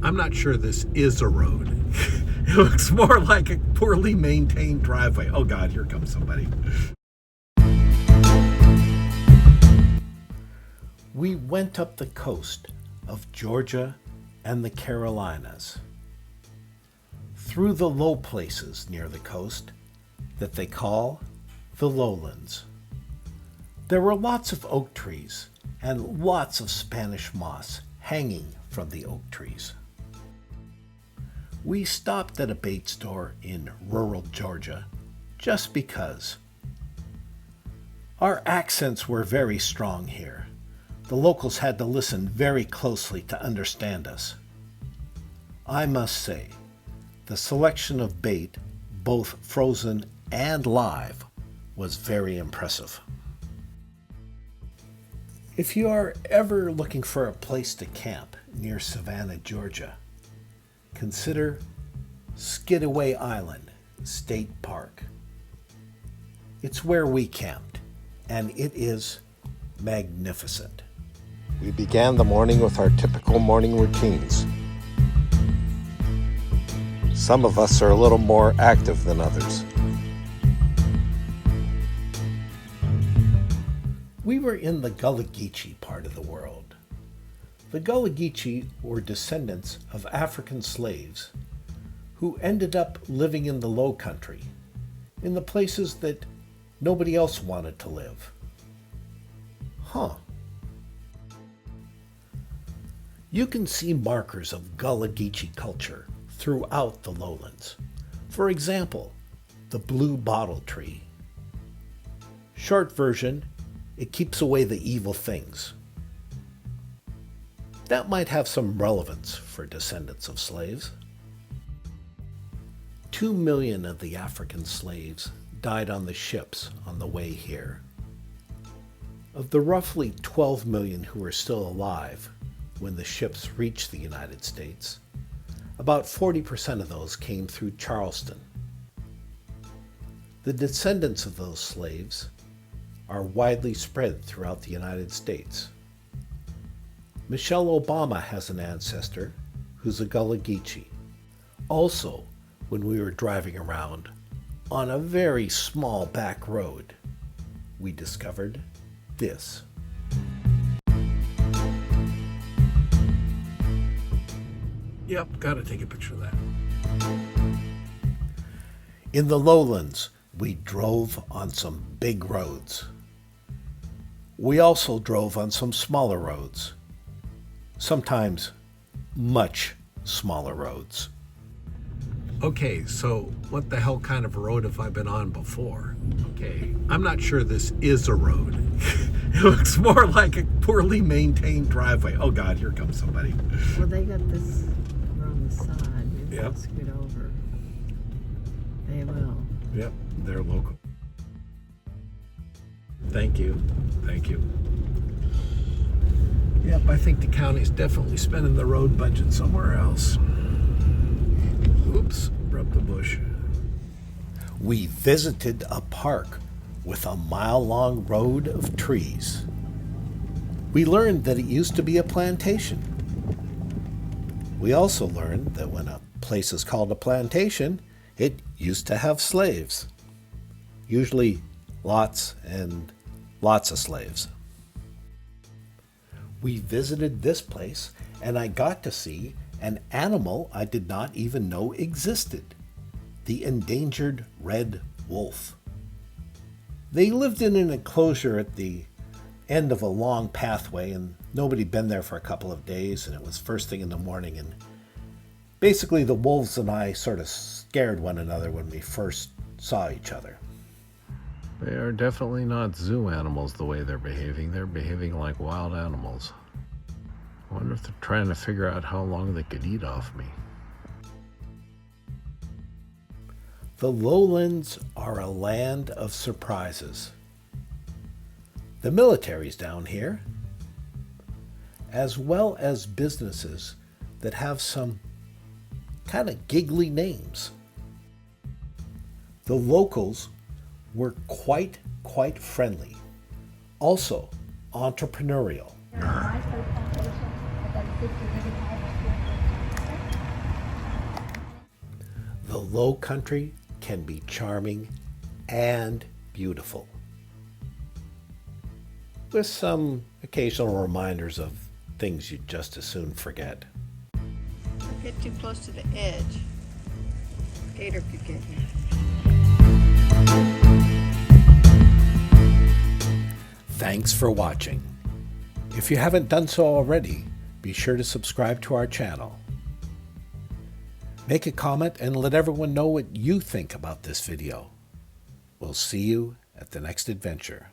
I'm not sure this is a road. It looks more like a poorly maintained driveway. Oh God, here comes somebody. We went up the coast of Georgia and the Carolinas, through the low places near the coast that they call the Lowlands. There were lots of oak trees and lots of Spanish moss hanging from the oak trees. We stopped at a bait store in rural Georgia just because. Our accents were very strong here. The locals had to listen very closely to understand us. I must say, the selection of bait, both frozen and live, was very impressive. If you are ever looking for a place to camp near Savannah, Georgia, consider Skidaway Island State Park. It's where we camped, and it is magnificent. We began the morning with our typical morning routines. Some of us are a little more active than others. We were in the Gullah Geechee part of the world. The Gullah Geechee were descendants of African slaves who ended up living in the low country, in the places that nobody else wanted to live. You can see markers of Gullah Geechee culture throughout the lowlands. For example, the blue bottle tree. Short version, it keeps away the evil things. That might have some relevance for descendants of slaves. 2 million of the African slaves died on the ships on the way here. Of the roughly 12 million who were still alive when the ships reached the United States, about 40% of those came through Charleston. The descendants of those slaves are widely spread throughout the United States. Michelle Obama has an ancestor who's a Gullah Geechee. Also, when we were driving around on a very small back road, we discovered this. Yep, gotta take a picture of that. In the lowlands, we drove on some big roads. We also drove on some smaller roads, sometimes much smaller roads. Okay, so what the hell kind of road have I been on before? Okay, I'm not sure this is a road. It looks more like a poorly maintained driveway. Oh God, here comes somebody. Well, they got this on the side. Maybe Yep. they'll scoot over. They will. Yep, they're local. Thank you. Thank you. Yep, I think the county's definitely spending the road budget somewhere else. Oops, rubbed the bush. We visited a park with a mile-long road of trees. We learned that it used to be a plantation. We also learned that when a place is called a plantation, it used to have slaves. Usually lots and lots of slaves. We visited this place and I got to see an animal I did not even know existed, the endangered red wolf. They lived in an enclosure at the end of a long pathway, and nobody had been there for a couple of days, and it was first thing in the morning, and basically the wolves and I sort of scared one another when we first saw each other. They are definitely not zoo animals the way they're behaving. They're behaving like wild animals. I wonder if they're trying to figure out how long they could eat off me. The lowlands are a land of surprises. The military's down here, as well as businesses that have some kind of giggly names. The locals were quite friendly, also entrepreneurial. low country can be charming and beautiful, with some occasional reminders of things you'd just as soon forget. Don't get too close to the edge. Gator could get you. Thanks for watching. If you haven't done so already, be sure to subscribe to our channel. Make a comment and let everyone know what you think about this video. We'll see you at the next adventure.